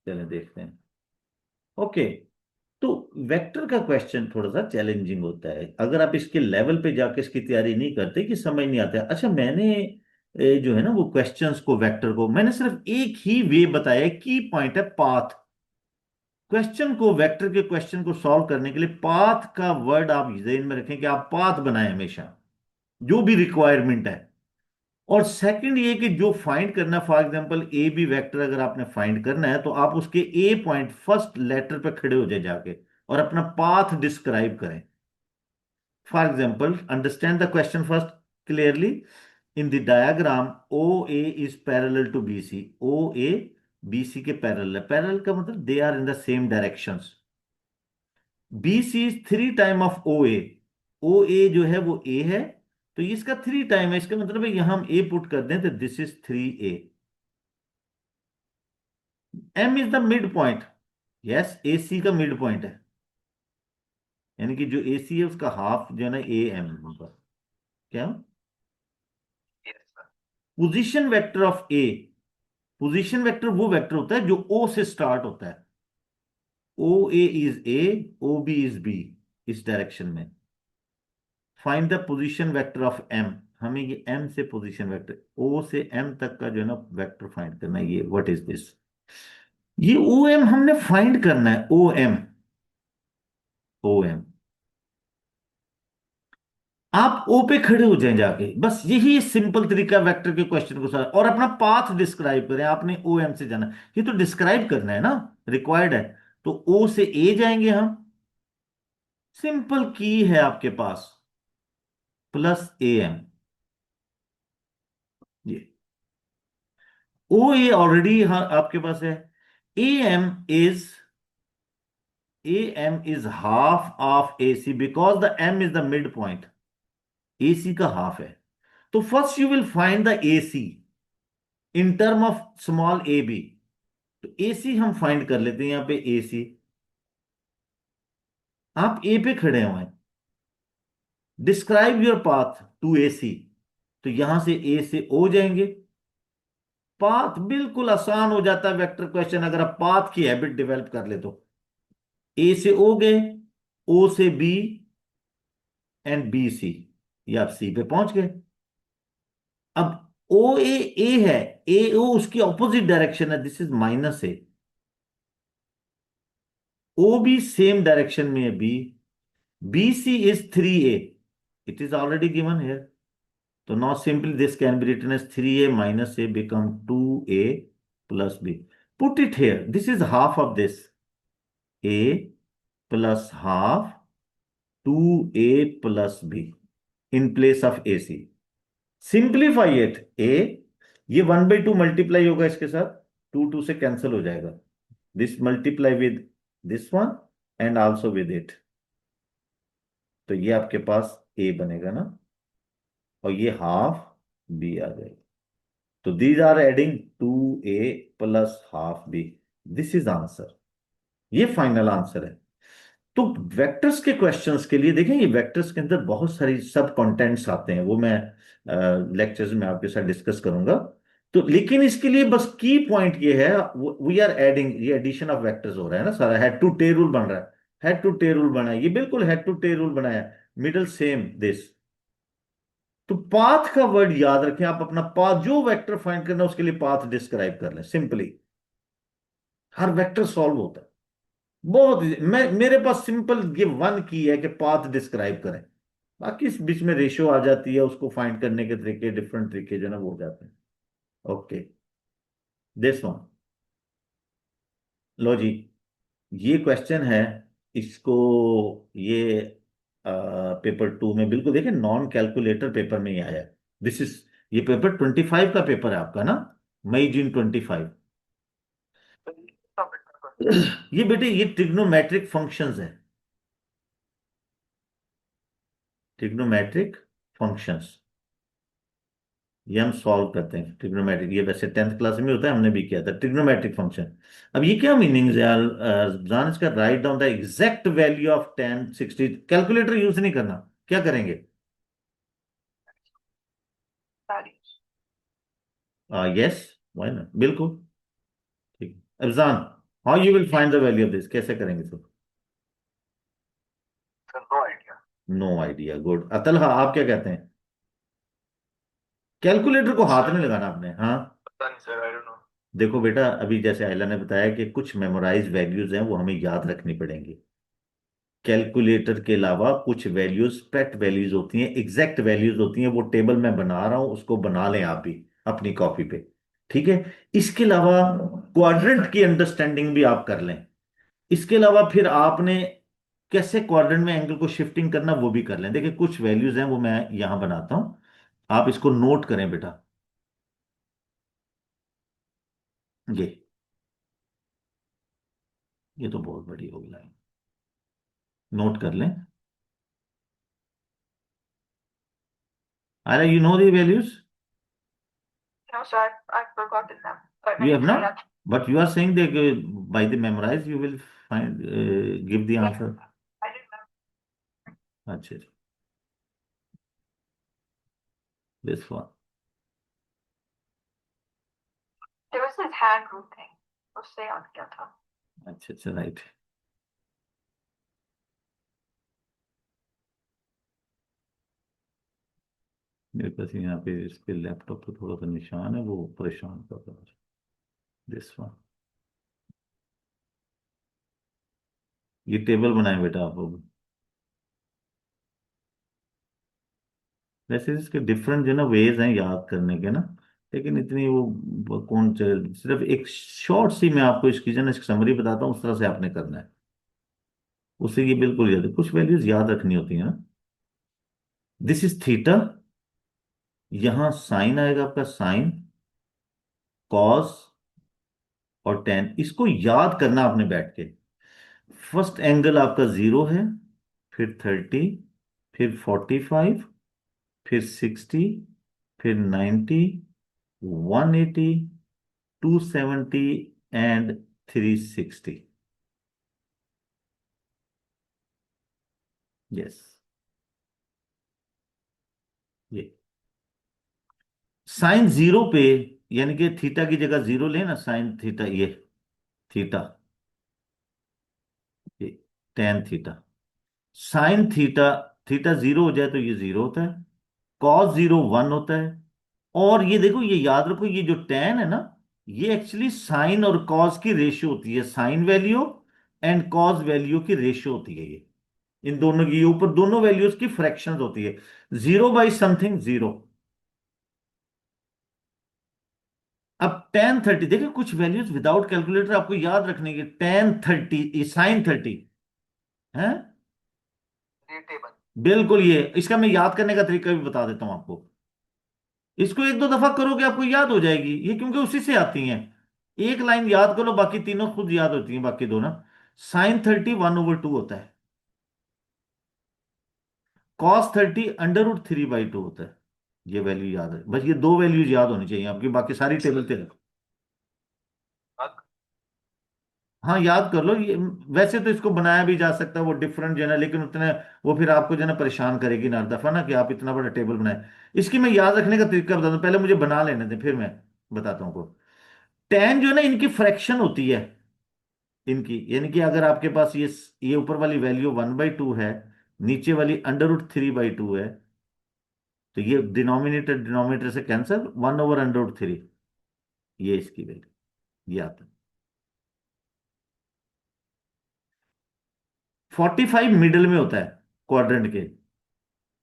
चलें देखते हैं। ओके। तो वेक्टर का क्वेश्चन थोड़ा सा चैलेंजिंग होता है अगर आप इसके लेवल पे जाके इसकी तैयारी नहीं करते कि समझ नहीं आता है। अच्छा मैंने जो है ना वो क्वेश्चंस को वेक्टर को मैंने सिर्फ एक ही वे बताया, की पॉइंट है पाथ। क्वेश्चन को वेक्टर के क्वेश्चन को सॉल्व करने के लिए पाथ का वर्ड आप ध्यान में रखें कि आप पाथ बनाएं हमेशा, जो भी रिक्वायरमेंट है। और सेकंड ये कि जो फाइंड करना, for example A B vector अगर आपने फाइंड करना है तो आप उसके ए पॉइंट फर्स्ट लेटर पे खड़े हो जाए जाके और अपना पाथ डिस्क्राइब करें। For example understand the question first clearly. In the diagram O A is parallel to B C. O A B C के पैरेलल है। पैरेलल का मतलब they are in the same directions. B C is three time of O A. O A जो है वो ए है, तो इसका थ्री टाइम है। इसका मतलब है यहां हम ए पुट कर दें तो this is three A. M is the mid point. Yes, A C का मिड पॉइंट है, यानी कि जो ए सी है उसका हाफ जो है ना ए एम होगा। क्या? Position vector of A. Position vector वो वेक्टर होता है जो ओ से स्टार्ट होता है। O A is A, O B is B, इस डायरेक्शन में। Find the position vector of M. हमें ये एम से पोजीशन वेक्टर, ओ से एम तक का जो है ना वेक्टर फाइंड करना है। ये व्हाट इज दिस? ये ओ एम हमने फाइंड करना है। O M, O M. आप ओ पे खड़े हो जाएं जाके, बस यही सिंपल तरीका वेक्टर के क्वेश्चन को सॉल्व, और अपना पाथ डिस्क्राइब करें। आपने ओ एम से जाना, ये तो डिस्क्राइब करना है ना, रिक्वायर्ड है। तो ओ से ए जाएंगे हम। सिंपल की है आपके पास, प्लस ए एम। ये ओ ए ऑलरेडी हाँ आपके पास है। A M is, A M is half of A C because the M is the mid point. A C का हाफ है। तो first you will find the A C in term of small A B. तो AC हम find कर लेते हैं यहां पे। एसी, आप ए पे खड़े हुए हैं, describe your path to AC. तो यहां से ए से ओ जाएंगे। पाथ बिल्कुल आसान हो जाता है वेक्टर क्वेश्चन अगर आप पाथ की हैबिट डेवलप कर ले तो। ए से ओ गए, ओ से बी एंड बी सी, ये आप सी पे पहुंच गए। अब ओ ए, ए है, ए ओ उसकी ऑपोजिट डायरेक्शन है, this is minus A. O भी सेम डायरेक्शन में है, B. B C is three A, it is already given here. So now simply this can be written as 3a minus a become 2a plus b. Put it here. This is half of this. A plus half 2a plus b in place of ac. Simplify it. A, ये 1/2 multiply होगा इसके साथ, 2 से cancel हो जाएगा। This multiply with this one and also with it. तो ये आपके पास a बनेगा ना, और ये हाफ b आ जाएगा। तो these are adding to A plus half B. This is answer. ये फाइनल आंसर है। तो वेक्टर्स के क्वेश्चंस के लिए देखें, ये वेक्टर्स के अंदर बहुत सारी सब कंटेंट्स आते हैं, वो मैं लेक्चर्स में आपके साथ डिस्कस करूंगा। तो लेकिन इसके लिए बस की पॉइंट ये है, वी आर एडिंग, ये एडिशन ऑफ वेक्टर्स हो रहा है ना सारा। हेड टू टेल रूल बन रहा है। हेड टू टेल रूल बना है, ये बिल्कुल हेड टू टेल रूल बनाया। Middle same this. तो पाथ का वर्ड याद रखें। आप अपना पाथ, जो वेक्टर फाइंड करना है उसके लिए पाथ डिस्क्राइब कर लें सिंपली। हर वेक्टर सॉल्व होता है। बहुत मैं, मेरे पास सिंपल ये वन की है कि पाथ डिस्क्राइब करें। बाकी इस बीच में रेशियो आ जाती है, उसको फाइंड करने के तरीके, डिफरेंट तरीके जो है ना वो हो जाते हैं। Okay, this one. लो जी, ये क्वेश्चन है। इसको ये पेपर 2 में बिल्कुल देखें, नॉन कैलकुलेटर पेपर में ही आया है। दिस इज, ये पेपर 25 का पेपर है आपका ना, मई जून 25। ये बेटे ये ट्रिग्नोमेट्रिक फंक्शंस है। ट्रिग्नोमेट्रिक फंक्शंस, ये हम सॉल्व करते हैं। ट्रिग्नोमेट्रिक, ये वैसे 10th क्लास में होता है, हमने भी किया था ट्रिग्नोमेट्रिक फंक्शन। अब ये क्या मीनिंग्स है यार जान इसका? Write down the exact value of 10 60। Calculator use नहीं करना, क्या करेंगे? यस, वाई नॉट, बिल्कुल ठीक। Afzan, how you will find the value of this, कैसे करेंगे sir? Sir no idea. No idea, good. Atal, हाँ, आप क्या कहते हैं? कैलकुलेटर को हाथ सर नहीं लगाना आपने, हाँ। पता नहीं सर, आई डोंट नो। देखो बेटा, अभी जैसे आयला ने बताया कि कुछ मेमोराइज वैल्यूज हैं वो हमें याद रखनी पड़ेंगी। कैलकुलेटर के अलावा कुछ वैल्यूज पेट वैल्यूज होती हैं, एग्जैक्ट वैल्यूज होती हैं, वो टेबल मैं बना रहा हूं, उसको बना लें आप भी अपनी कॉपी पे। ठीक है। इसके अलावा क्वाड्रेंट की अंडरस्टैंडिंग भी आप कर लें। इसके अलावा फिर आपने कैसे क्वाड्रेंट में एंगल को शिफ्टिंग करना वो भी कर लें। देखिए कुछ वैल्यूज हैं वो मैं यहां बनाता हूं, आप इसको नोट करें बेटा। ये तो बहुत बड़ी होगी लाइन, नोट कर लें। अरे you know the values, no sir, I forgotten them, पर यू मैंने हैव लिखा नॉट, याद। But you are saying that by the memorise you will find, give the answer. I didn't. अच्छा, this one. There was this hand rule thing, उससे याद किया था। अच्छा अच्छा, राइट। मेरे पास यहाँ पे इस पे लैपटॉप पे थोड़ा सा निशान है, वो परेशान कर रहा है। This one. ये टेबल बनाए बेटा आप लोग। वैसे इसके डिफरेंट जो है ना वेज हैं याद करने के ना, लेकिन इतनी वो कौन सिर्फ एक शॉर्ट सी मैं आपको इसकी जो है ना समरी बताता हूँ, उस तरह से आपने करना है। उससे ये बिल्कुल याद है, कुछ वैल्यूज याद रखनी होती है ना। दिस इज थीटा, यहां साइन आएगा आपका, साइन, कॉस और टेन, इसको याद करना आपने बैठ के। फर्स्ट एंगल आपका 0 है, फिर 30, फिर 45, फिर 60, फिर 90, 180, 270 एंड 360। यस, ये साइन 0 पे, यानी कि थीटा की जगह 0 लेना, साइन थीटा, ये थीटा, ये tan theta, sine theta, theta 0 हो जाए तो ये 0 होता है, कॉस 0 1 होता है। और ये देखो, ये याद रखो, ये जो टेन है ना, ये एक्चुअली साइन और कॉस की रेशियो होती है, sine value and cos value की रेशियो होती है ये। इन दोनों की, ये ऊपर दोनों वैल्यूज की फ्रैक्शंस होती है। 0 बाई समथिंग 0। अब tan 30, देखिए कुछ वैल्यूज विदाउट कैलकुलेटर आपको याद रखने की। tan 30, साइन 30 है। ये टेबल। बिल्कुल, ये इसका मैं याद करने का तरीका भी बता देता हूं आपको। इसको एक दो दफा करोगे आपको याद हो जाएगी ये, क्योंकि उसी से आती हैं। एक लाइन याद करो, बाकी तीनों खुद याद होती हैं, बाकी दो ना। साइन 30 1/2 होता है, cos 30 √3/2 होता है। ये वैल्यू याद है, बस ये दो वैल्यूज याद होनी चाहिए आपकी, बाकी सारी टेबल पे रखो। अब हाँ याद कर लो ये। वैसे तो इसको बनाया भी जा सकता है वो डिफरेंट जो है ना, लेकिन उतने वो फिर आपको जो है ना परेशान करेगी ना हर दफा ना, कि आप इतना बड़ा टेबल बनाए। इसकी मैं याद रखने का तरीका बताता हूँ, पहले मुझे बना लेने दें फिर मैं बताता हूँ को। टेन जो है ना, इनकी फ्रैक्शन होती है, इनकी, यानी कि अगर आपके पास ये ऊपर वाली वैल्यू 1/2 है, नीचे वाली √3/2 है, तो ये डिनोमिनेटर डिनोमिनेटर से कैंसिल, 1/√3, ये इसकी वैल्यू, ये आता है। 45 मिडिल में होता है क्वाड्रेंट के,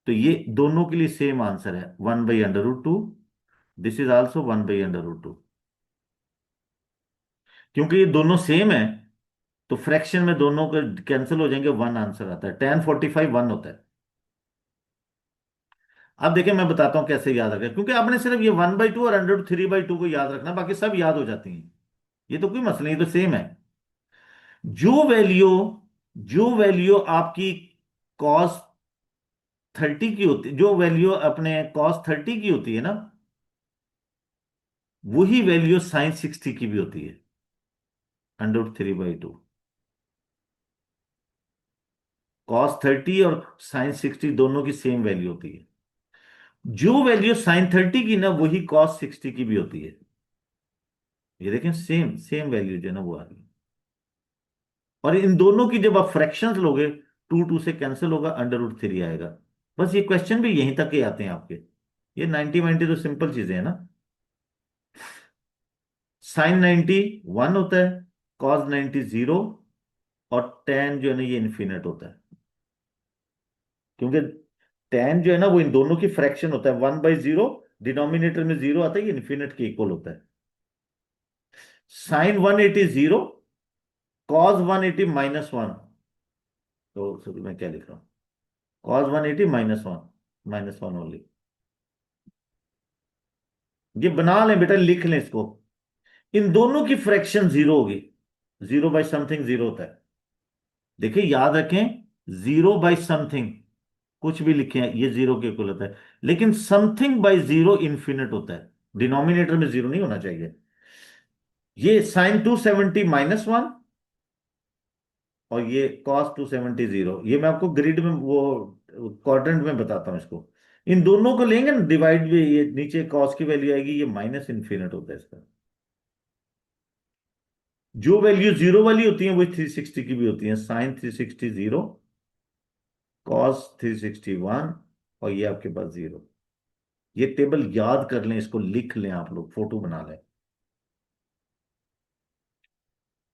तो ये दोनों के लिए सेम आंसर है, 1/√2। This is also 1/√2। क्योंकि ये दोनों सेम है, तो फ्रैक्शन में दोनों के कैंसिल हो जाएंगे, वन आंसर आता है। tan 45 1 होता है। अब देखिए मैं बताता हूं कैसे याद रखें, क्योंकि आपने सिर्फ ये 1/2 और √3/2 को याद रखना, बाकी सब याद हो जाती हैं। ये तो कोई मसला नहीं, ये तो सेम है। जो वैल्यू जो वैल्यू आपकी cos 30 की होती, जो वैल्यू अपने cos 30 की होती है ना, वही वैल्यू sin 60 की भी होती है, √3/2। cos 30 और sin 60 दोनों की सेम वैल्यू होती है। जो वैल्यू sin 30 की ना, वही cos 60 की भी होती है। ये देखें, सेम सेम वैल्यू जो है ना वो आ गई। और इन दोनों की जब आप फ्रैक्शंस लोगे, 2 से कैंसिल होगा, अंडर रूट 3 आएगा। बस ये क्वेश्चन भी यहीं तक के आते हैं आपके। ये 90 90 तो सिंपल चीजें हैं ना। sin 90 1 होता है, cos 90 0, और tan जो है ना ये इन्फिनिट होता है। क्योंकि tan जो है ना वो इन दोनों की फ्रैक्शन होता है, 1/0, डिनोमिनेटर में 0 आता है, ये इन्फिनिट के इक्वल होता है। sin 180 0, cos 180 -1। तो सॉरी मैं क्या लिख रहा हूँ, cos 180 -1 ओनली। ये बना लें बेटा, लिख लें इसको। इन दोनों की फ्रैक्शन 0 होगी, 0/समथिंग 0 होता है। देखिए याद रखें, 0/समथिंग कुछ भी लिखे हैं ये 0 के इक्वल होता है, लेकिन समथिंग/0 इन्फिनिट होता है, डिनोमिनेटर में 0 नहीं होना चाहिए। ये sin 270 -1, और ये cos 270 0। ये मैं आपको ग्रिड में वो क्वाड्रेंट में बताता हूं इसको। इन दोनों को लेंगे ना डिवाइड भी, ये नीचे cos की वैल्यू आएगी, ये माइनस इन्फिनिट होता है इसका। जो वैल्यू 0 वाली होती है वो 360 की भी होती है, sin 360 0, cos 360 1, और ये आपके पास 0। ये टेबल याद कर लें, इसको लिख लें, आप लोग फोटो बना लें।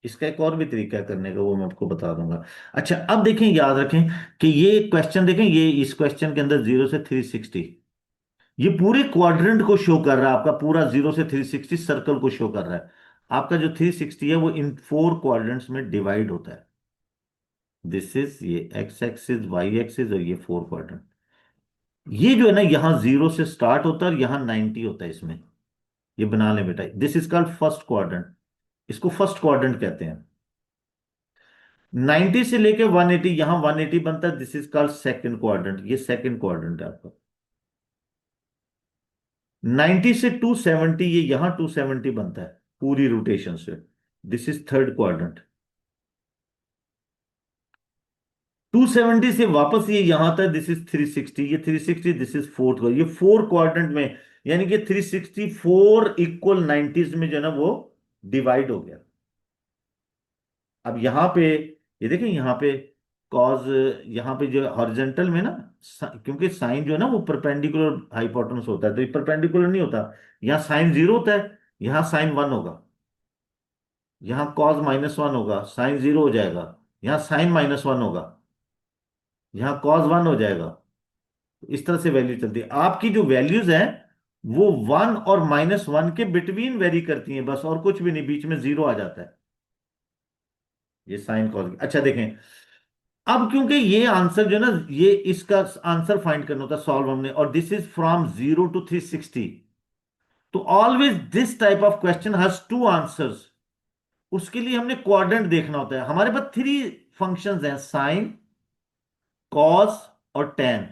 इसका एक और भी तरीका है करने का, वो मैं आपको बता दूंगा। अच्छा अब देखें, याद रखें कि ये क्वेश्चन देखें, ये इस क्वेश्चन के अंदर 0 से 360, ये पूरे क्वाड्रेंट को शो कर रहा है, आपका पूरा 0 से 360 सर्कल को शो कर रहा है। आपका जो 360 है वो इन 4 क्वाड्रेंट्स में डिवाइड होता है। दिस इज ये एक्स एक्सिस, वाई एक्सिस, और ये 4 क्वाड्रेंट। ये जो है ना यहां 0 से स्टार्ट होता है और यहां 90 होता है इसमें। ये बना लें बेटा, this is called first quadrant, इसको फर्स्ट क्वाड्रेंट कहते हैं। 90 से लेके 180, यहां 180 बनता है, this is called second quadrant, ये सेकंड क्वाड्रेंट है आपका। 90 से 270, ये यहां 270 बनता है पूरी रोटेशन से, दिस इज थर्ड क्वाड्रेंट। 270 से वापस ये यहां था, दिस इज 360, ये 360, दिस इज फोर्थ, ये 4 क्वाड्रेंट में, यानी कि 364 इक्वल 90s में जो है ना वो डिवाइड हो गया। अब यहां पे ये देखें, यहां पे कॉज, यहां पे जो हॉरिजेंटल में ना, क्योंकि साइन जो है ना वो परपेंडिकुलर हाइपोटेनस होता है, तो ये परपेंडिकुलर नहीं होता। यहां साइन 0 होता है, यहां साइन 1 होगा, यहां कॉज -1 होगा, साइन 0 हो जाएगा, यहां साइन -1 होगा, यहां कॉज 1 हो जाएगा। इस तरह से वैल्यू चलती है। आपकी जो वैल्यूज हैं वो 1 और -1 के बिटवीन वेरी करती हैं बस, और कुछ भी नहीं, बीच में 0 आ जाता है। ये साइन कॉज, अच्छा देखें, अब क्योंकि ये आंसर जो है ना, ये इसका आंसर फाइंड करना होता है सॉल्व हमने, और दिस इज फ्रॉम 0 to 360, तो always this type of question has 2 answers. उसके लिए हमने क्वाड्रेंट देखना होता है। हमारे पास 3 फंक्शंस हैं, साइन, कॉस और टेन।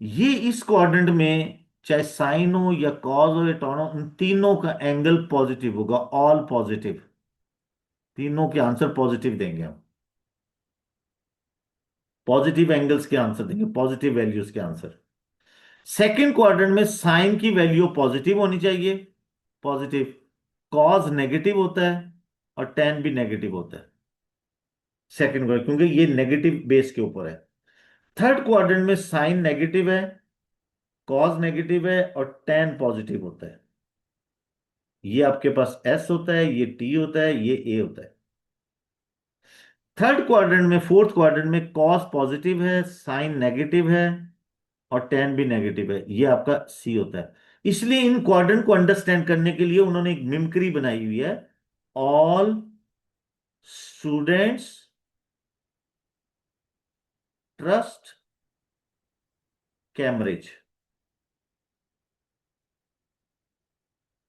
ये इस क्वाड्रेंट में चाहे साइन हो या कॉस हो या टॉन हो, उन तीनों का एंगल पॉजिटिव होगा, ऑल पॉजिटिव। तीनों के आंसर पॉजिटिव देंगे हम, पॉजिटिव एंगल्स के आंसर देंगे, पॉजिटिव वैल्यूज के आंसर। सेकंड क्वाड्रेंट में साइन की वैल्यू पॉजिटिव होनी चाहिए, पॉजिटिव। कॉस नेगेटिव होता है और टेन भी नेगेटिव होता है सेकंड क्वाड्रेंट, क्योंकि ये नेगेटिव बेस के ऊपर है। थर्ड क्वाड्रेंट में साइन नेगेटिव है, कॉस नेगेटिव है, और टेन पॉजिटिव होता है। ये आपके पास एस होता है, ये टी होता है, ये ए होता है। थर्ड क्वाड्रेंट में, फोर्थ क्वाड्रेंट में कॉस पॉजिटिव है, साइन नेगेटिव है, और टेन भी नेगेटिव है, ये आपका सी होता है। इसलिए इन क्वाड्रेंट को अंडरस्टैंड करने के लिए उन्होंने एक मिमक्री बनाई हुई है, all students trust Cambridge.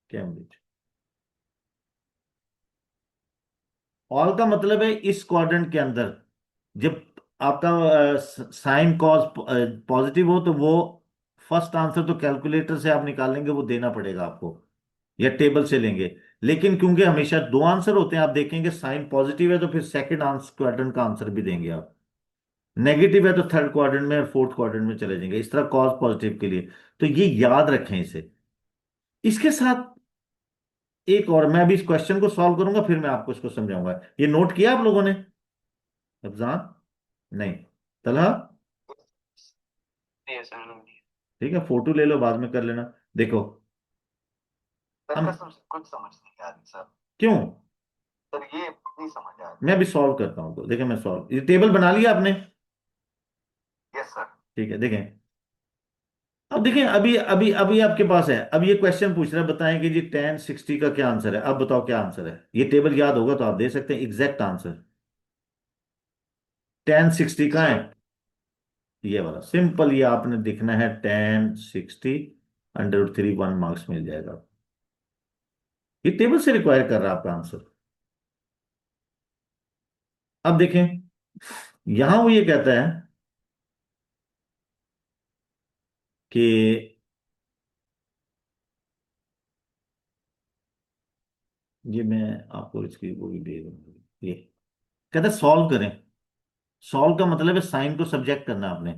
Cambridge all का मतलब है इस क्वाड्रेंट के अंदर जब आपका साइन कॉस पॉजिटिव हो, तो वो फर्स्ट आंसर तो कैलकुलेटर से आप निकालेंगे, वो देना पड़ेगा आपको, या टेबल से लेंगे। लेकिन क्योंकि हमेशा 2 आंसर होते हैं, आप देखेंगे साइन पॉजिटिव है तो फिर सेकंड आंसर क्वाड्रेंट का आंसर भी देंगे आप, नेगेटिव है तो थर्ड क्वाड्रेंट में और फोर्थ क्वाड्रेंट में चले जाएंगे, इस तरह कॉस पॉजिटिव के लिए। तो ये याद रखें इसे। इसके साथ एक और, मैं अभी इस क्वेश्चन को सॉल्व करूंगा फिर मैं आपको इसको समझाऊंगा। ये नोट किया आप लोगों ने अफजान? नहीं? तलहा? नहीं सर नहीं। ठीक है, फोटो ले लो, बाद में कर लेना। देखो सर हम, कसम से कुछ समझ नहीं आ रही सर। क्यों? सर ये नहीं समझ आ रही। मैं अभी सॉल्व करता हूँ, तो देखें मैं सॉल्व, ये टेबल बना लिया आपने? Yes sir. ठीक है, देखें। अब देखें, अभी अभी अभी आपके पास है, अब ये क्वेश्चन पूछ रहा है, बताएं कि जी tan 60 का क्या आंसर है। अब बताओ क्या आंसर है। ये टेबल याद होगा तो आप दे सकते हैं एग्जैक्ट आंसर। tan 60 का है, सर ये वाला सिंपल, ये आपने लिखना है tan 60 √3, 1 मार्क्स मिल जाएगा। ये टेबल से रिक्वायर कर रहा है आपका आंसर। अब देखें, यहां वो ये कहता है कि ये मैं आपको इसकी वो भी दे दूंगा। ये कहता है सॉल्व करें। सॉल्व का मतलब है साइन को सब्जेक्ट करना आपने।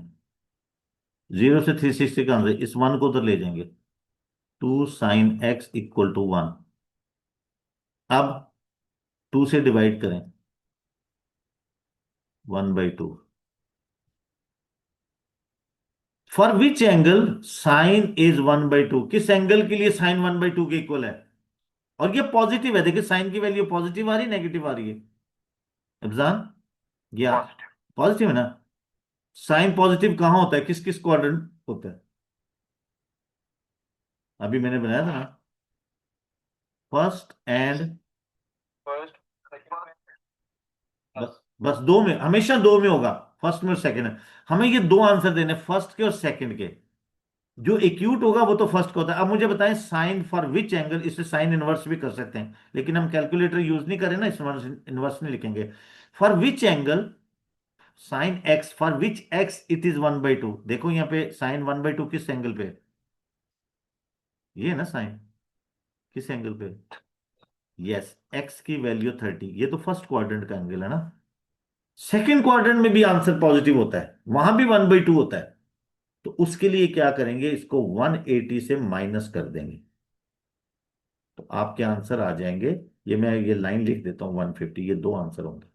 0 से 360 का आंसर, इस वन को उधर ले जाएंगे। 2 sin x = 1। अब 2 से डिवाइड करें, 1/2। For which angle sine is 1/2, किस एंगल के लिए साइन 1/2 के इक्वल है? और ये पॉजिटिव है, देखिए साइन की वैल्यू पॉजिटिव आ रही है नेगेटिव आ रही है अफजान? या पॉजिटिव। पॉजिटिव है ना? साइन पॉजिटिव कहां होता है, किस किस क्वाड्रेंट होता है? अभी मैंने बनाया था ना, फर्स्ट एंड, फर्स्ट सेकंड। बस बस दो में, हमेशा दो में होगा, फर्स्ट में और सेकंड में। हमें ये दो आंसर देने, फर्स्ट के और सेकंड के। जो एक्यूट होगा वो तो फर्स्ट का होता है। अब मुझे बताएं साइन फॉर विच एंगल, इसे साइन इनवर्स भी कर सकते हैं, लेकिन हम कैलकुलेटर यूज नहीं करें ना, इस इनवर्स नहीं लिखेंगे। For which angle sine x, for which x it is 1/2। देखो यहाँ पे साइन 1/2 किस एंगल पे है? ये है ना साइन, किस एंगल पे? यस, एक्स की वैल्यू 30, ये तो फर्स्ट क्वाड्रेंट का एंगल है ना। सेकंड क्वाड्रेंट में भी आंसर पॉजिटिव होता है, वहां भी 1/2 होता है। तो उसके लिए क्या करेंगे, इसको 180 से माइनस कर देंगे, तो आपके आंसर आ जाएंगे। ये मैं ये लाइन लिख देता हूं, 150, ये दो आंसर होंगे।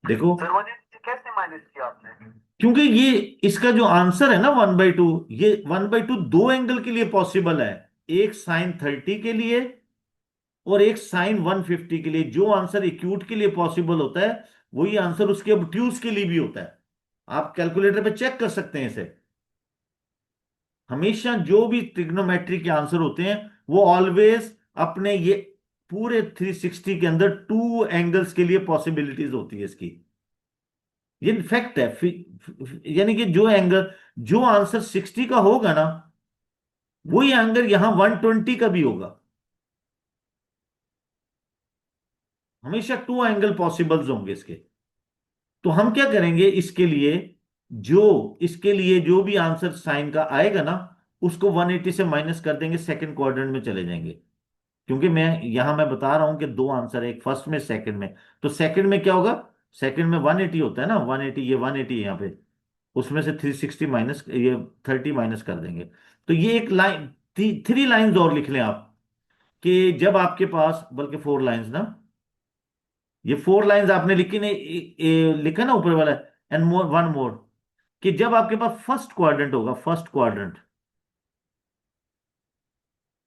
देखो, सर मुझे कैसे माइनस किया आपने? क्योंकि ये इसका जो आंसर है ना 1/2, ये 1/2 दो एंगल के लिए पॉसिबल है। एक साइन 30 के लिए और एक साइन 150 के लिए। जो आंसर एक्यूट के लिए पॉसिबल होता है वही आंसर उसके obtuse के लिए भी होता है। आप कैलकुलेटर पे चेक कर सकते हैं इसे। हमेशा जो भी ट्रिग्नोमेट्री के आंसर होते हैं वो ऑलवेज अपने ये पूरे 360 के अंदर टू एंगल्स के लिए पॉसिबिलिटीज होती है इसकी। ये फैक्ट है। यानी कि जो एंगल, जो आंसर 60 का होगा ना, वही एंगल यहां 120 का भी होगा। हमेशा टू एंगल पॉसिबल्स होंगे इसके। तो हम क्या करेंगे इसके लिए, जो इसके लिए जो भी आंसर साइन का आएगा ना, उसको 180 से माइनस कर देंगे, सेकंड क्वाड्रेंट में चले जाएंगे। क्योंकि मैं बता रहा हूं कि दो आंसर है, एक फर्स्ट में सेकंड में। तो सेकंड में क्या होगा, सेकंड में 180 होता है ना, 180, ये 180 यहाँ पे, उसमें से 360 माइनस, ये 30 माइनस कर देंगे। तो ये एक लाइन, थ्री लाइंस और लिख लें आप, कि जब आपके पास, बल्कि 4 लाइंस ना, ये 4 लाइंस आपने लिखी नहीं, लिखा ना ऊपर वाला, एंड मोर, वन मोर, कि जब आपके पास फर्स्ट क्वाड्रेंट होगा, फर्स्ट क्वाड्रेंट,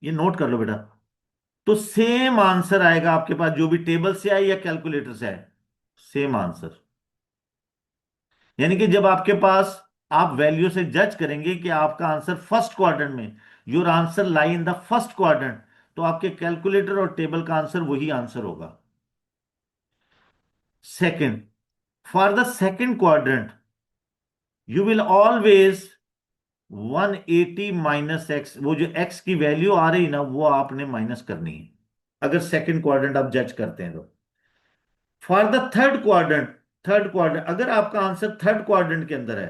ये नोट कर लो बेटा, तो सेम आंसर आएगा आपके पास, जो भी टेबल से आए या कैलकुलेटर से आए, सेम आंसर। यानी कि जब आपके पास, आप वैल्यू से जज करेंगे कि आपका आंसर फर्स्ट क्वाड्रेंट में, your answer lie in the first quadrant, तो आपके कैलकुलेटर और टेबल का आंसर वही आंसर होगा। Second, for the second quadrant you will always 180 minus x, वो जो एक्स की वैल्यू आ रही ना, वो आपने माइनस करनी है, अगर सेकंड क्वाड्रेंट आप जज करते हैं तो। For the third quadrant, third quadrant अगर आपका आंसर थर्ड क्वाड्रेंट के अंदर है,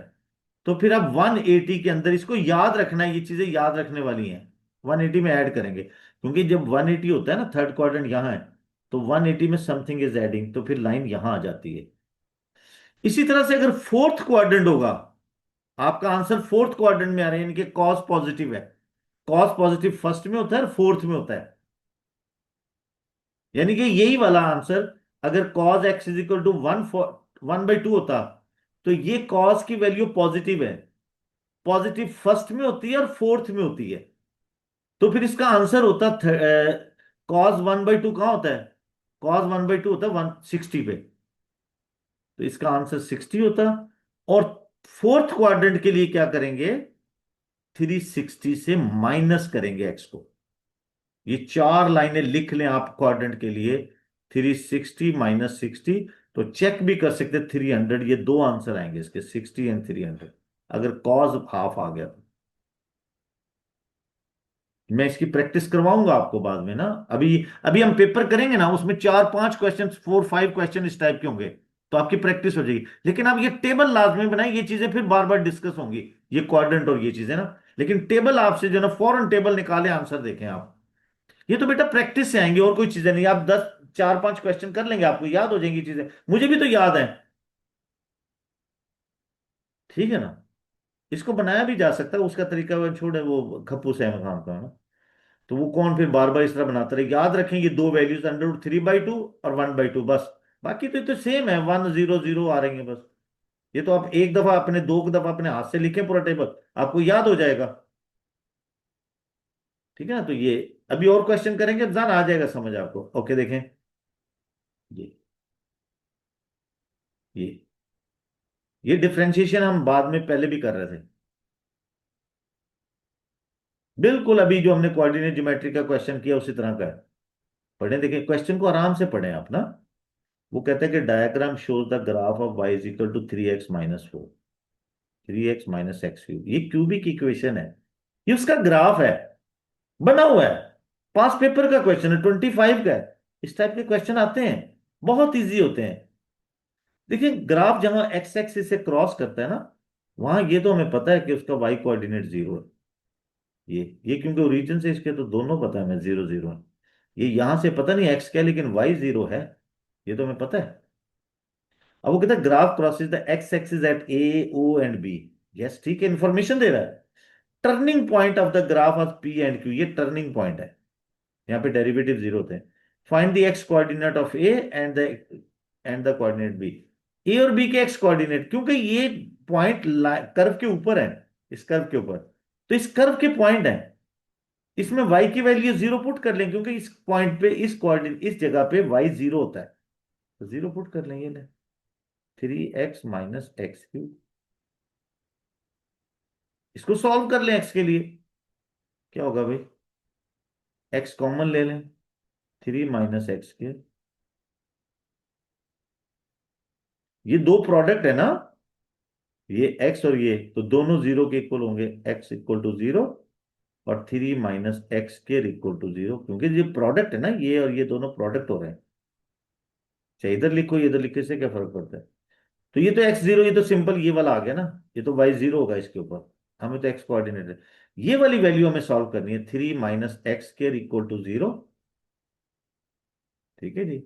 तो फिर आप 180 के अंदर, इसको याद रखना है, ये चीजें याद रखने वाली हैं। 180 में ऐड करेंगे, क्योंकि जब 180 होता है ना, थर्ड क्वाड्रेंट यहां है, तो 180 में समथिंग इज एडिंग, तो फिर लाइन यहां आ जाती है। इसी तरह से अगर फोर्थ क्वाड्रेंट होगा, आपका आंसर फोर्थ क्वाड्रेंट में आ रहा है, यानी कि कॉस पॉजिटिव है। कॉस पॉजिटिव फर्स्ट में होता है और फोर्थ में होता है। यानी कि यही वाला आंसर अगर cos x is equal to 1/2 होता, तो ये cos की वैल्यू पॉजिटिव है, पॉजिटिव फर्स्ट में होती है और फोर्थ में होती है, तो फिर इसका आंसर होता cos 1/2 कहाँ होता है? cos 1/2 होता है 160 पे, तो इसका आंसर 60 होता। और फोर्थ क्वाड्रेंट के लिए क्या करेंगे? 360 से माइनस करेंगे एक्स को। ये चार लाइनें लिख लें आप क्वाड्रेंट के लिए, 360 माइनस 60, तो चेक भी कर सकते 300, ये दो आंसर आएंगे इसके, 60 एंड 300, अगर कॉज हाफ आ गया तो। मैं इसकी प्रैक्टिस करवाऊंगा आपको बाद में ना, अभी अभी हम पेपर करेंगे ना, उसमें 4-5 क्वेश्चन, 4-5 क्वेश्चन इस टाइप के होंगे, तो आपकी प्रैक्टिस हो जाएगी। लेकिन आप ये टेबल लाजमी बनाए, ये चीजें फिर बार बार डिस्कस होंगी, ये क्वाड्रेंट और ये चीजें ना, लेकिन टेबल आपसे जो ना फौरन टेबल निकाले आंसर देखें आप। ये तो बेटा प्रैक्टिस से आएंगे, और कोई चीजें नहीं, आप 4-5 क्वेश्चन कर लेंगे, आपको याद हो जाएंगी चीजें, मुझे भी तो याद है। ठीक है ना? इसको बनाया भी जा सकता है, उसका तरीका वो छोड़े, वो खप्पू से काम का है ना, तो वो कौन फिर बार बार इस तरह बनाता रहे। याद रखेंगे दो वैल्यूज, √3/2 और 1/2 बस, बाकी तो सेम है, 1 0 0 आ रही है बस। ये तो आप एक दफा अपने, दो दफा अपने हाथ से लिखें पूरा टेबल, आपको याद हो जाएगा। ठीक है ना? तो ये अभी और क्वेश्चन करेंगे, जान आ जाएगा समझ आपको। ओके देखें, ये ये ये डिफरेंशिएशन हम बाद में पहले भी कर रहे थे, बिल्कुल अभी जो हमने कोऑर्डिनेट ज्योमेट्री का क्वेश्चन किया उसी तरह का है। पढ़े, देखें क्वेश्चन को आराम से पढ़ें आप ना। वो कहता है कि diagram shows the graph of y is equal to 3x-4, 3x-x3, ये क्यूबिक इक्वेशन है, ये उसका ग्राफ है, बना हुआ है, पास पेपर का क्वेश्चन है, 25 का है। इस टाइप के क्वेश्चन आते हैं, बहुत इजी होते हैं। देखिए ग्राफ जहां एक्स एक्सिस से क्रॉस करता है ना, वहां ये तो हमें पता है कि उसका y कोऑर्डिनेट 0 है। ये क्योंकि ओरिजिन से इसके तो दोनों पता है, मैं 0 0 है। ये यहां से पता नहीं एक्स क्या है, लेकिन y 0 है, ये तो हमें पता है। अब वो कहता है graph crosses the X axis at A O and B. Yes ठीक है, इंफॉर्मेशन दे रहा है। Turning point of the graph of P and Q, ये टर्निंग पॉइंट है, यहाँ पे डेरिवेटिव 0 होते हैं। Find the X coordinate of A and the coordinate B, A और बी के एक्स कोऑर्डिनेट, क्योंकि ये पॉइंट कर्व के ऊपर है, इस कर्व के ऊपर, तो इस कर्व के पॉइंट है, इसमें y की वैल्यू 0 पुट कर लें, क्योंकि इस पॉइंट पे, इस कोऑर्डिनेट, इस जगह पे y 0 होता है, तो 0 पुट कर लेंगे ना, 3x-x3, इसको सॉल्व कर लें x के लिए, क्या होगा भाई, x कॉमन ले लें, 3 - x², ये दो प्रोडक्ट है ना, ये x और ये, तो दोनों 0 के इक्वल होंगे, x इक्वल टू 0 और 3 - x² इक्वल टू 0, क्योंकि ये प्रोडक्ट है ना, ये और ये दोनों प्रोडक्ट हो रहे हैं, चाहे इधर लिखो इधर लिखे से क्या फर्क पड़ता है। तो ये तो x 0, ये तो सिंपल ये वाला आ गया ना, ये तो y 0 होगा इसके ऊपर, हमें तो x कोऑर्डिनेट है, ये वाली वैल्यू हमें सॉल्व करनी है, 3 - x² इक्वल टू 0। ठीक है जी,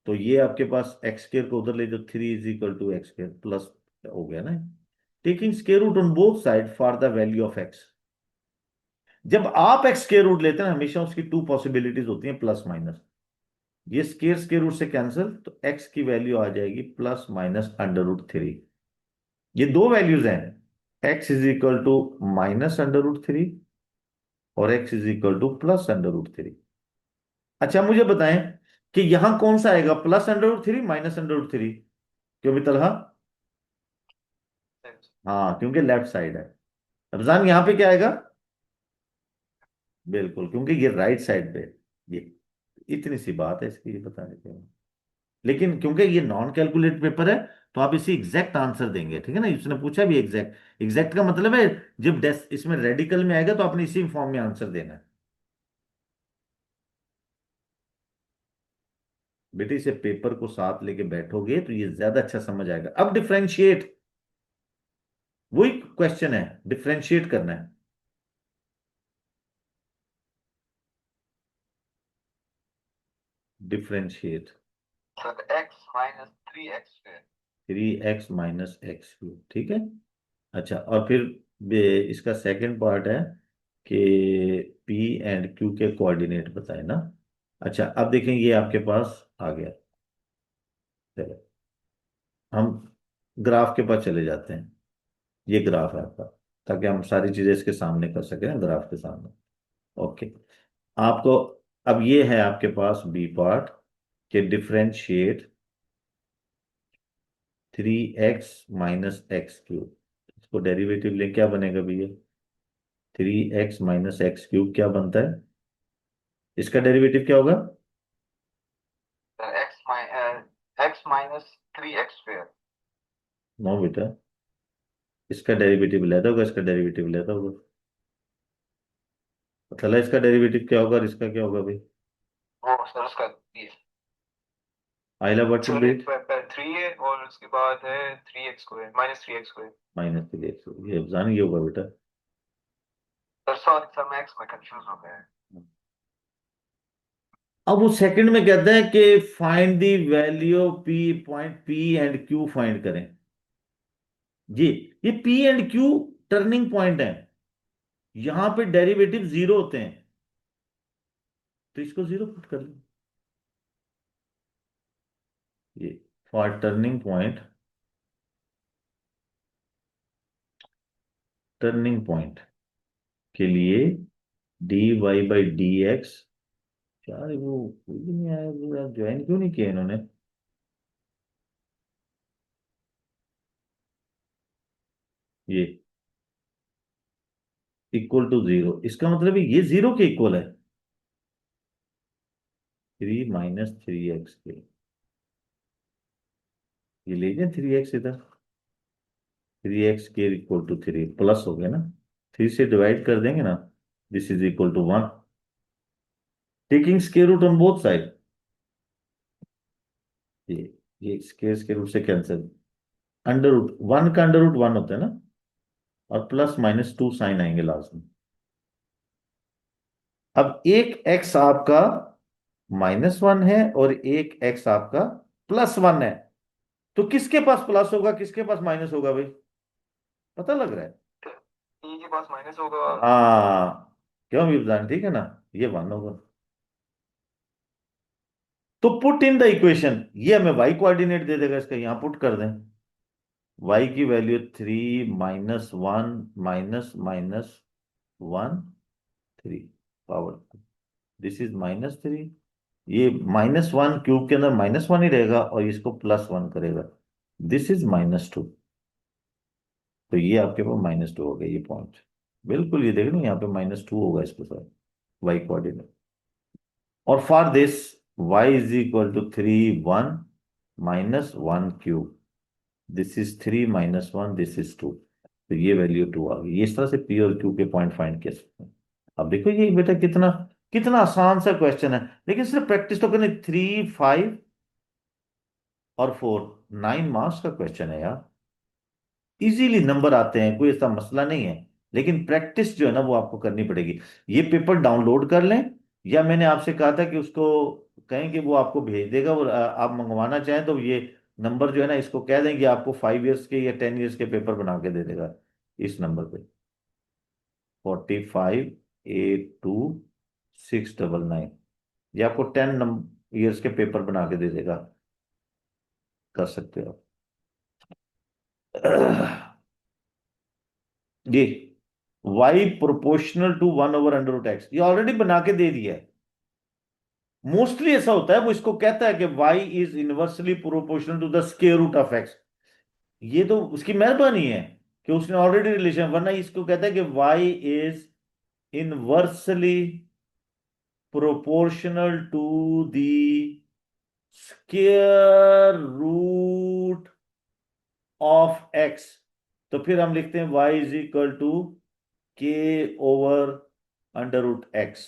तो ये आपके पास x² को उधर ले जाओ, 3 = x² प्लस हो गया ना, taking square root on both side for the value of x। जब आप x स्क्वायर रूट लेते हैं हमेशा उसकी टू पॉसिबिलिटीज होती हैं, प्लस माइनस, ये स्क्वायर रूट से कैंसिल, तो x की वैल्यू आ जाएगी +-√3। ये दो वैल्यूज हैं, x = -√3 और x = +√3। अच्छा मुझे बताएं कि यहां कौन सा आएगा, +√3 -√3? क्यों मितलहा? हाँ क्योंकि लेफ्ट साइड है। रमजान यहाँ पे क्या आएगा? बिल्कुल, क्योंकि ये राइट साइड पे, ये इतनी सी बात है इसकी, ये बताने के। लेकिन क्योंकि ये नॉन कैलकुलेट पेपर है, तो आप इसी एग्जैक्ट आंसर देंगे, ठीक है ना, इसने पूछा भी एग्जैक्ट, एग्जैक्ट का मतलब है जब इसमें रेडिकल में आएगा तो आपने इसी फॉर्म में आंसर देना है। बेटे इसे पेपर को साथ लेके बैठोगे तो ये ज्यादा अच्छा समझ आएगा। अब डिफरेंशिएट, वही क्वेश्चन है, डिफरेंशिएट करना है। Differentiate sir x - 3x²। 3x - x³, ठीक है। अच्छा और फिर इसका सेकंड पार्ट है कि P एंड Q के कोऑर्डिनेट बताए ना। अच्छा, अब देखें ये आपके पास आ गया। चलो हम ग्राफ के पास चले जाते हैं। ये ग्राफ है आपका, ताकि हम सारी चीजें इसके सामने कर सकें ना, ग्राफ के सामने। ओके, आपको अब ये है आपके पास बी पार्ट के डिफरेंशिएट 3x - x³ इसको डेरिवेटिव ले क्या बनेगा भैया? 3x - x³ क्या बनता है? इसका डेरिवेटिव क्या होगा? x minus 3x square. No बेटा, इसका डेरिवेटिव लेता होगा, इसका डेरिवेटिव लेता होगा। चला, इसका डेरिवेटिव क्या होगा और इसका क्या होगा भाई? वो सर उसका आइला व्हाट विल बी इट? 3 है और उसके बाद है 3x square minus 3x square. -3x, ये अफजान ये होगा बेटा। सर सॉरी सर मैं x में कंफ्यूज हो गया है. अब वो सेकंड में कहता है कि find the value P, point P and Q find करें। जी, ये P and Q turning point है, यहां पे डेरिवेटिव जीरो होते हैं, तो इसको जीरो पुट कर लो। ये for turning point, turning point के लिए dy/dx। यार वो कोई भी नहीं आया, वो यार ज्वाइन क्यों नहीं किया इन्होंने? ये इक्वल टू जीरो, इसका मतलब है ये जीरो के इक्वल है। 3 - 3x के, ये ले जाए 3x इधर, 3x के इक्वल टू 3 प्लस हो गया ना, 3 से डिवाइड कर देंगे ना, this is equal to 1, taking square root on both side. ये स्क्वायर रूट से कैंसिल, अंडर रूट 1 का अंडर रूट 1 होता है ना, और +-2 साइन आएंगे लास्ट में। अब एक x आपका -1 है और एक x आपका +1 है, तो किसके पास प्लस होगा, किसके पास माइनस होगा भाई? पता लग रहा है? e के पास माइनस होगा. हाँ, क्यों विवधान, ठीक है ना, ये 1 होगा। तो पुट इन द इक्वेशन, ये हमें y कोऑर्डिनेट दे देगा, इसका यहां पुट कर दें। y की वैल्यू 3 -1 -1 3 पावर, दिस इज -3। ये -1 क्यूब के अंदर -1 ही रहेगा और इसको +1 करेगा, दिस इज -2। तो ये आपके पास -2 हो गया ये पॉइंट, बिल्कुल ये देख लो यहाँ पे -2 होगा इसके साथ y कोऑर्डिनेट। और for this y is equal to 3 1 -1³ this is 3 -1 this is 2, तो ये वैल्यू 2 आ गई। इस तरह से पी और क्यू के पॉइंट फाइंड कर सकते हैं। अब देखो ये बेटा कितना कितना आसान सा क्वेश्चन है, लेकिन सिर्फ प्रैक्टिस तो करनी। 3 5 और 4 9 मार्क्स का क्वेश्चन है यार, इजीली नंबर आते हैं, कोई ऐसा मसला नहीं है, लेकिन प्रैक्टिस जो है ना वो आपको करनी पड़ेगी। ये पेपर डाउनलोड कर लें, या मैंने आपसे कहा था कि उसको कहें कि वो आपको भेज देगा, और आप मंगवाना चाहें तो ये नंबर जो है ना इसको कह दें कि आपको 5 इयर्स के या 10 इयर्स के पेपर बना के दे देगा इस नंबर पे, 4582 699, ये आपको 10 इयर्स के पेपर बना के दे देगा, कर सकते हो आप। ये y प्रोपोर्शनल टू 1/√x, ये ऑलरेडी बना के दे दिया है। मोस्टली ऐसा होता है, वो इसको कहता है कि y is inversely proportional to the square root of x, ये तो उसकी मेहरबानी है कि उसने ऑलरेडी रिलेशन, वरना इसको कहता है कि y is inversely proportional to the square root of x। तो फिर हम लिखते हैं y is equal to k/√x,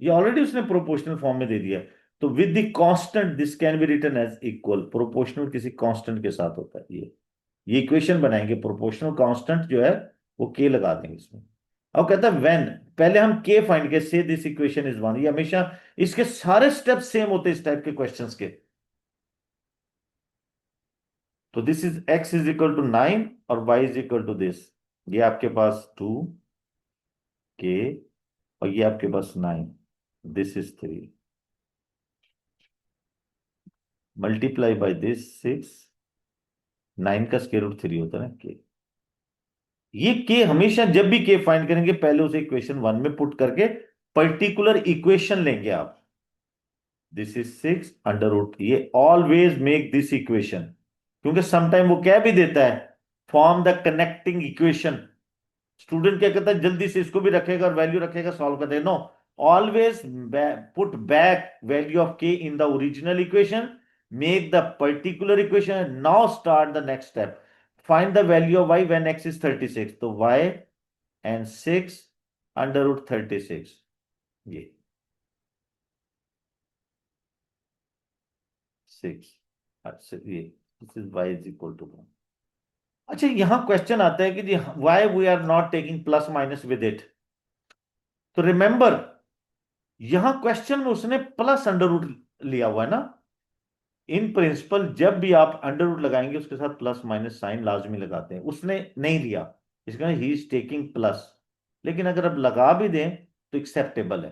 ये ऑलरेडी उसने प्रोपोर्शनल फॉर्म में दे दिया है। तो with the constant this can be written as equal, proportional किसी कांस्टेंट के साथ होता है, ये इक्वेशन बनाएंगे, प्रोपोर्शनल कांस्टेंट जो है वो के लगा देंगे इसमें। अब कहता है व्हेन, पहले हम के फाइंड के, से दिस इक्वेशन इज 1, ये हमेशा इसके सारे स्टेप सेम होते हैं इस टाइप के क्वेश्चंस के। तो this is x is equal to 9 और y is equal to this, ये आपके पास 2 के और ये आपके पास 9, this is 3, multiply by this 6, 9 का स्क्वायर रूट 3 होता है ना के। ये के हमेशा जब भी के फाइंड करेंगे पहले उसे इक्वेशन 1 में पुट करके पर्टिकुलर इक्वेशन लेंगे आप। दिस इज 6 अंडर रूट, ये ऑलवेज मेक दिस इक्वेशन, क्योंकि समटाइम वो क्या भी देता है, form the connecting equation. Student क्या करता है, जल्दी से इसको भी रखेगा और वैल्यू रखेगा, सॉल्व कर देगा। No, always put back value of K in the original equation, make the particular equation, now start the next step, find the value of y when x is 36। तो y एंड 6 अंडर रूट 36, ये 6, अच्छा ये this is y is equal to 1। अच्छा यहां question आता है कि जी why we are not taking plus minus with it. तो रिमेंबर यहां क्वेश्चन में उसने प्लस अंडर रूट लिया हुआ है ना। इन प्रिंसिपल जब भी आप अंडर रूट लगाएंगे उसके साथ प्लस माइनस साइन लाजमी लगाते हैं, उसने नहीं लिया, इसका ही इज टेकिंग प्लस। लेकिन अगर आप लगा भी दें तो एक्सेप्टेबल है।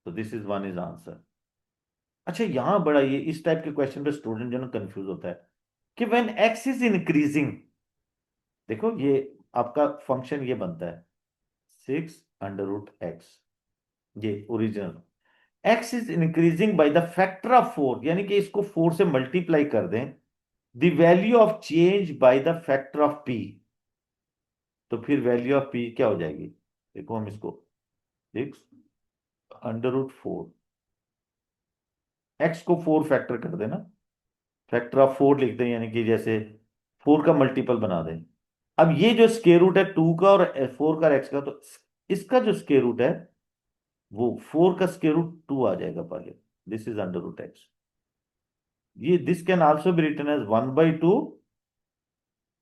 तो this is one is answer. अच्छा यहां बड़ा ये इस टाइप के क्वेश्चन पे स्टूडेंट जो ना कंफ्यूज होता है कि व्हेन एक्स इज इंक्रीजिंग, देखो ये आपका फंक्शन ये बनता है 6 अंडर रूट एक्स, ये original. X is increasing by the factor of 4, यानी कि इसको 4 से मल्टीप्लाई कर दें, the value of change by the factor of P. तो फिर वैल्यू ऑफ पी क्या हो जाएगी, देखो हम इसको 6 अंडर रूट 4, एक्स को 4 फैक्टर कर देना, फैक्टर ऑफ 4 लिखते हैं, यानी कि जैसे 4 का मल्टीपल बना दें। अब ये जो स्क्वायर रूट है 2 का और 4 का एक्स का, तो इसका जो स्क्वायर रूट है वो 4 का स्क्वायर रूट 2 आ जाएगा पहले। This is under root X. ये this can also be written as 1/2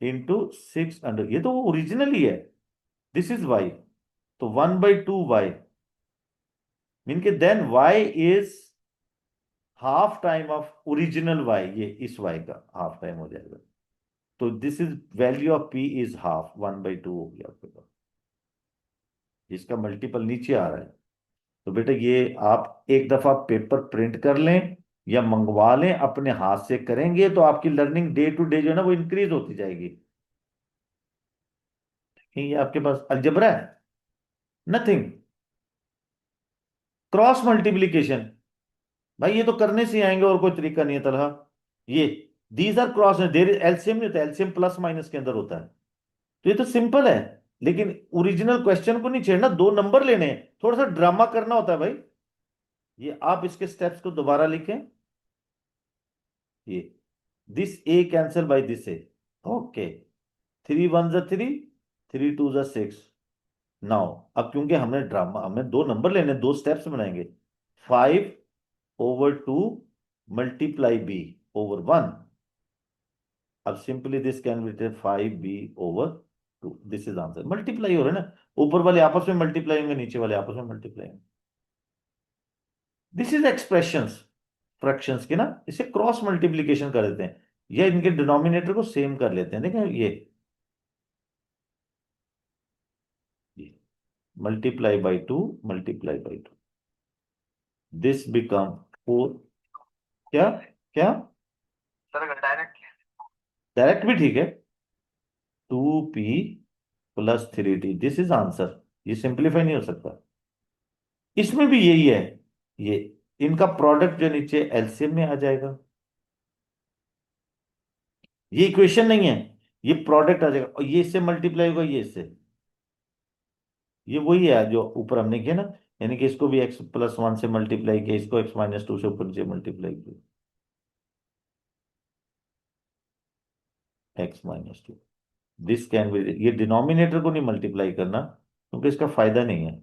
into 6 under, ये तो वो ओरिजिनल ही है, दिस इज वाई। तो 1/2 y मीन के then y is half time of original y, ये इस y का हाफ टाइम हो जाएगा। तो this is value of p is half, 1/2 हो गया आपके पास। इसका मल्टीपल नीचे आ रहा है। तो बेटा ये आप एक दफा पेपर प्रिंट कर लें या मंगवा लें, अपने हाथ से करेंगे तो आपकी लर्निंग डे टू डे जो है ना वो इंक्रीज होती जाएगी। ये आपके पास अलजबरा है, नथिंग। क्रॉस मल्टीप्लीकेशन, भाई ये तो करने से ही आएंगे, और कोई तरीका नहीं है तलहा। ये these are cross, there LCM नहीं होता, एलसीएम प्लस माइनस के अंदर होता है। तो ये तो सिंपल है, लेकिन ओरिजिनल क्वेश्चन को नहीं छेड़ना, 2 नंबर लेने हैं, थोड़ा सा ड्रामा करना होता है भाई। ये आप इसके स्टेप्स को दोबारा लिखें, ये this A cancel by this A, okay, 3 1 जा 3, 3 2 जा 6। नाउ अब क्योंकि हमने ड्रामा, हमें 2 नंबर लेने, 2 स्टेप्स बनाएंगे, 5/2 मल्टीप्लाई बी ओवर 1। अब simply this can be written 5b/2, this is answer. Multiply हो रहा है ना, ऊपर वाले आपस में मल्टीप्लाई होंगे, नीचे वाले आपस में मल्टीप्लाई होंगे। दिस इज एक्सप्रेशंस, फ्रैक्शंस के ना, इसे क्रॉस मल्टीप्लीकेशन कर देते हैं या इनके डिनोमिनेटर को सेम कर लेते हैं। देखें ये multiply by 2, multiply by 2, this become 4। क्या क्या, सर डायरेक्ट डायरेक्ट भी ठीक है, 2p plus 3t, this is answer. ये सिंप्लीफाई नहीं हो सकता, इसमें भी यही है, ये इनका प्रोडक्ट जो नीचे एलसीएम में आ जाएगा। ये इक्वेशन नहीं है, ये प्रोडक्ट आ जाएगा, और ये इससे मल्टीप्लाई होगा, ये इससे, ये वही है जो ऊपर हमने किया ना, यानी कि इसको भी x+1 से मल्टीप्लाई किया, इसको x-2 से ऊपर नीचे मल्टीप्लाई किया, x-2, दिस कैन बी, ये डिनोमिनेटर को नहीं मल्टीप्लाई करना क्योंकि इसका फायदा नहीं है,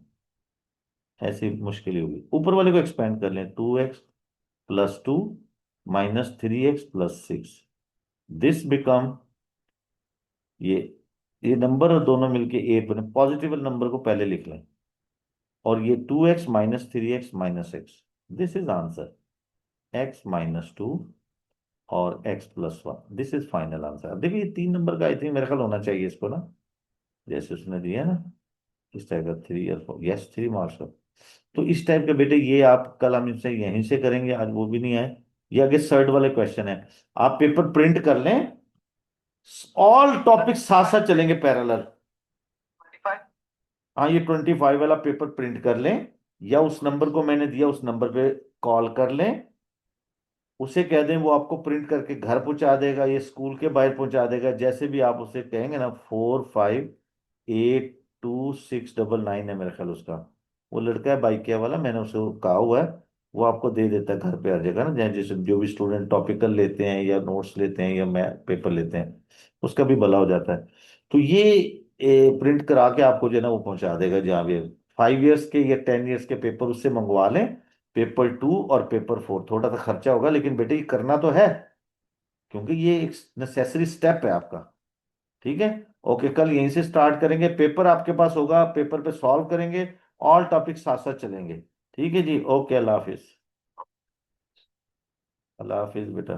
ऐसी मुश्किल होगी। ऊपर वाले को एक्सपेंड कर लें, 2x+2 -3x+6, दिस बिकम, ये ये नंबर और दोनों मिलके 8 बने, पॉजिटिव नंबर को पहले लिख लें, और ये 2x -3x-x, this is answer, x-2 और x+1, this is final answer. अब देखिए ये 3 नंबर का आई थिंक मेरे ख्याल होना चाहिए इसको ना, जैसे उसने दिया ना, इस टाइप का 3 और 4, यस 3 मार्क्स का। तो इस टाइप के बेटे ये आप कल हम इनसे यहीं से करेंगे, आज वो भी नहीं आए। ये आगे सर्ड वाले क्वेश्चन है, आप पेपर प्रिंट कर लें, ऑल टॉपिक साथ साथ चलेंगे पैरेलल। 25। हाँ ये 25 वाला पेपर प्रिंट कर लें, या उस नंबर को मैंने दिया उस नंबर पे कॉल कर लें, उसे कह दें वो आपको प्रिंट करके घर पहुंचा देगा, ये स्कूल के बाहर पहुंचा देगा, जैसे भी आप उसे कहेंगे ना। 458269 है मेरा ख्याल उसका, वो लड़का है बाइकिया वाला, मैंने उसे कहा हुआ है, वो आपको दे देता है, घर पे आ जाएगा ना। जैसे जो भी स्टूडेंट टॉपिकल लेते हैं या नोट्स लेते हैं या मैं पेपर लेते हैं, उसका भी भला हो जाता है। तो ये प्रिंट करा के आपको जो है ना वो पहुंचा देगा जहाँ भी। 5 इयर्स के या 10 इयर्स के पेपर उससे मंगवा लें, पेपर 2 और पेपर 4। थोड़ा सा खर्चा होगा लेकिन बेटे ये करना तो है, क्योंकि ये एक नेसेसरी स्टेप है आपका। ठीक है। ओके, कल यहीं से स्टार्ट करेंगे, पेपर आपके पास होगा, पेपर पे सॉल्व करेंगे, ऑल टॉपिक साथ साथ चलेंगे। ठीक है जी, ओके, अल्लाह हाफिज। अल्लाह हाफिज बेटा।